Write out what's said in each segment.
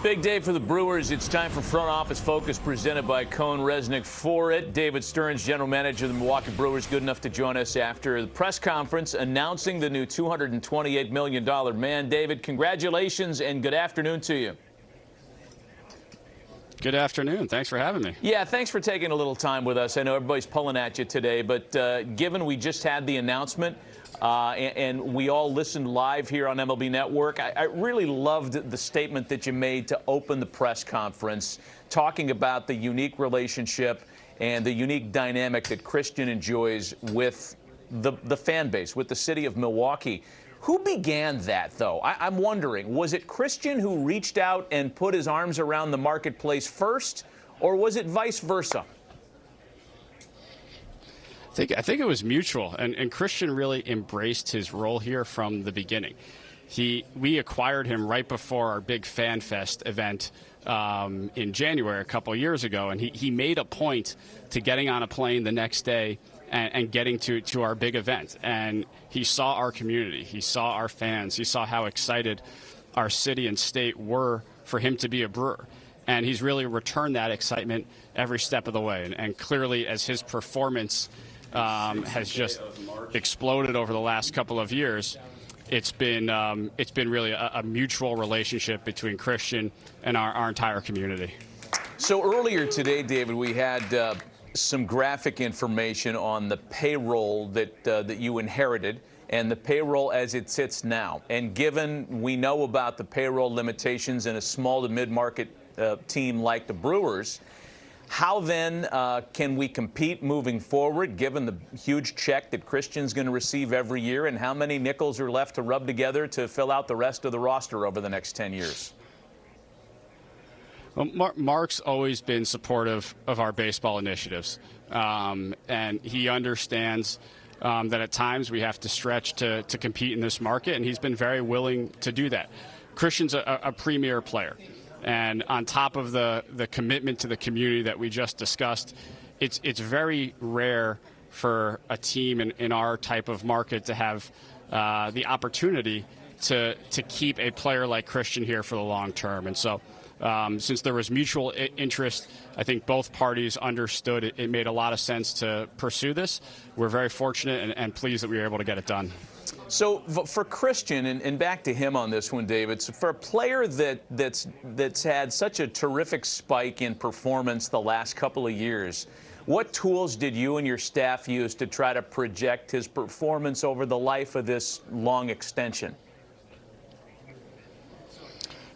Big day for the Brewers. It's time for Front Office Focus presented by Cohn Resnick for it. David Stearns, general manager of the Milwaukee Brewers, good enough to join us after the press conference announcing the new $228 million man. David, congratulations and good afternoon to you. Good afternoon. Thanks for having me. Yeah, thanks for taking a little time with us. I know everybody's pulling at you today, but given we just had the announcement, and we all listened live here on MLB Network, I really loved the statement that you made to open the press conference, talking about the unique relationship and the unique dynamic that Christian enjoys with the fan base, with the city of Milwaukee. Who began that, though? I'm wondering, was it Christian who reached out and put his arms around the marketplace first, or was it vice versa? I think it was mutual, and Christian really embraced his role here from the beginning. We acquired him right before our big Fan Fest event in January a couple years ago, and he made a point to getting on a plane the next day and getting to our big event. And he saw our community, he saw our fans, he saw how excited our city and state were for him to be a Brewer. And he's really returned that excitement every step of the way. And clearly, as his performance has just exploded over the last couple of years, it's been really a mutual relationship between Christian and our entire community. So earlier today, David, we had some graphic information on the payroll that you inherited and the payroll as it sits now. And given we know about the payroll limitations in a small to mid-market team like the Brewers, how then can we compete moving forward, given the huge check that Christian's going to receive every year, and how many nickels are left to rub together to fill out the rest of the roster over the next 10 years? Well, Mark's always been supportive of our baseball initiatives, and he understands that at times we have to stretch to compete in this market, and he's been very willing to do that. Christian's a premier player. And on top of the commitment to the community that we just discussed, it's very rare for a team in our type of market to have the opportunity to keep a player like Christian here for the long term. And so since there was mutual interest, I think both parties understood it made a lot of sense to pursue this. We're very fortunate and pleased that we were able to get it done. So for Christian, and back to him on this one, David, so for a player that's had such a terrific spike in performance the last couple of years, what tools did you and your staff use to try to project his performance over the life of this long extension?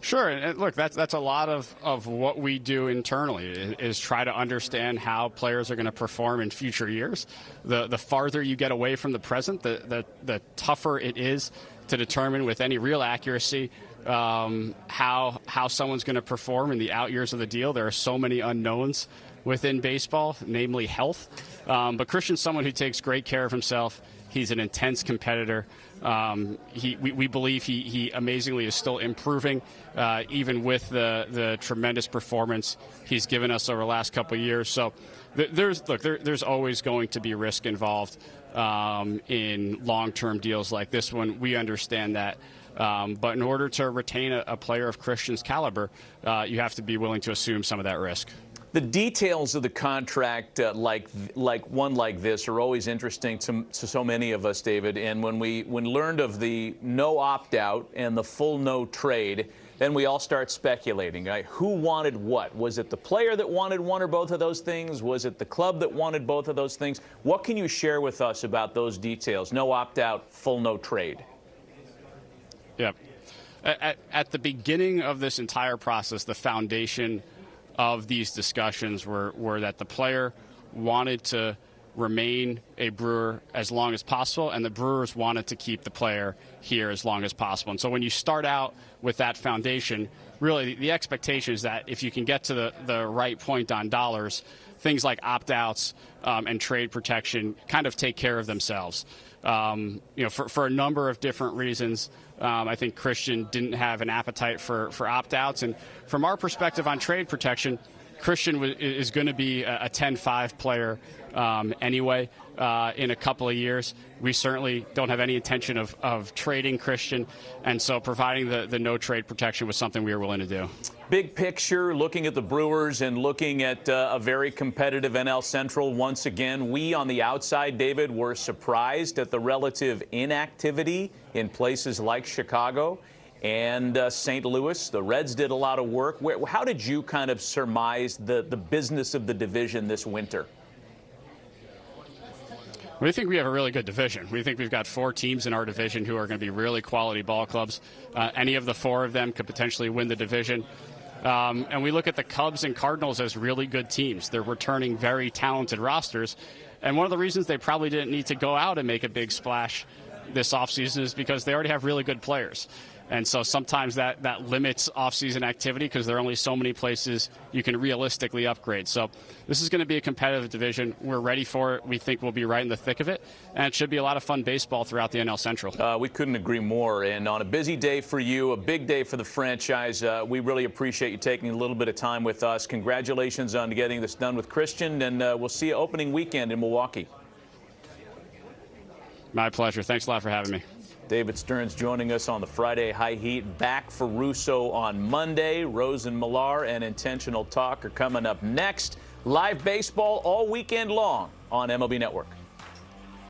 Sure, and look, that's a lot of what we do internally is try to understand how players are going to perform in future years. The farther you get away from the present, the tougher it is to determine with any real accuracy how someone's going to perform in the out years of the deal. There are so many unknowns within baseball, namely health. But Christian's someone who takes great care of himself. He's an intense competitor. We believe he amazingly is still improving, even with the tremendous performance he's given us over the last couple of years. So there's always going to be risk involved in long-term deals like this one. We understand that. But in order to retain a player of Christian's caliber, you have to be willing to assume some of that risk. The details of the contract, like one like this, are always interesting to so many of us, David. And when learned of the no opt-out and the full no trade, then we all start speculating. Right? Who wanted what? Was it the player that wanted one or both of those things? Was it the club that wanted both of those things? What can you share with us about those details? No opt-out, full no trade. Yeah. At the beginning of this entire process, the foundation of these discussions were that the player wanted to remain a Brewer as long as possible, and the Brewers wanted to keep the player here as long as possible. And so when you start out with that foundation, really the expectation is that if you can get to the right point on dollars, things like opt-outs and trade protection kind of take care of themselves. For a number of different reasons, I think Christian didn't have an appetite for opt-outs. And from our perspective on trade protection, Christian is going to be a 10-5 player anyway in a couple of years. We certainly don't have any intention of trading Christian, and so providing the no-trade protection was something we were willing to do. Big picture, looking at the Brewers and looking at a very competitive NL Central once again, we on the outside, David, were surprised at the relative inactivity in places like Chicago and St. Louis. The Reds did a lot of work. How did you kind of surmise the business of the division this winter? We think we have a really good division. We think we've got 4 teams in our division who are going to be really quality ball clubs. Any of the 4 of them could potentially win the division. And we look at the Cubs and Cardinals as really good teams. They're returning very talented rosters. And one of the reasons they probably didn't need to go out and make a big splash this offseason is because they already have really good players. And so sometimes that limits offseason activity because there are only so many places you can realistically upgrade. So this is going to be a competitive division. We're ready for it. We think we'll be right in the thick of it. And it should be a lot of fun baseball throughout the NL Central. We couldn't agree more. And on a busy day for you, a big day for the franchise, we really appreciate you taking a little bit of time with us. Congratulations on getting this done with Christian. And we'll see you opening weekend in Milwaukee. My pleasure. Thanks a lot for having me. David Stearns joining us on the Friday High Heat. Back for Russo on Monday. Rose and Millar and Intentional Talk are coming up next. Live baseball all weekend long on MLB Network.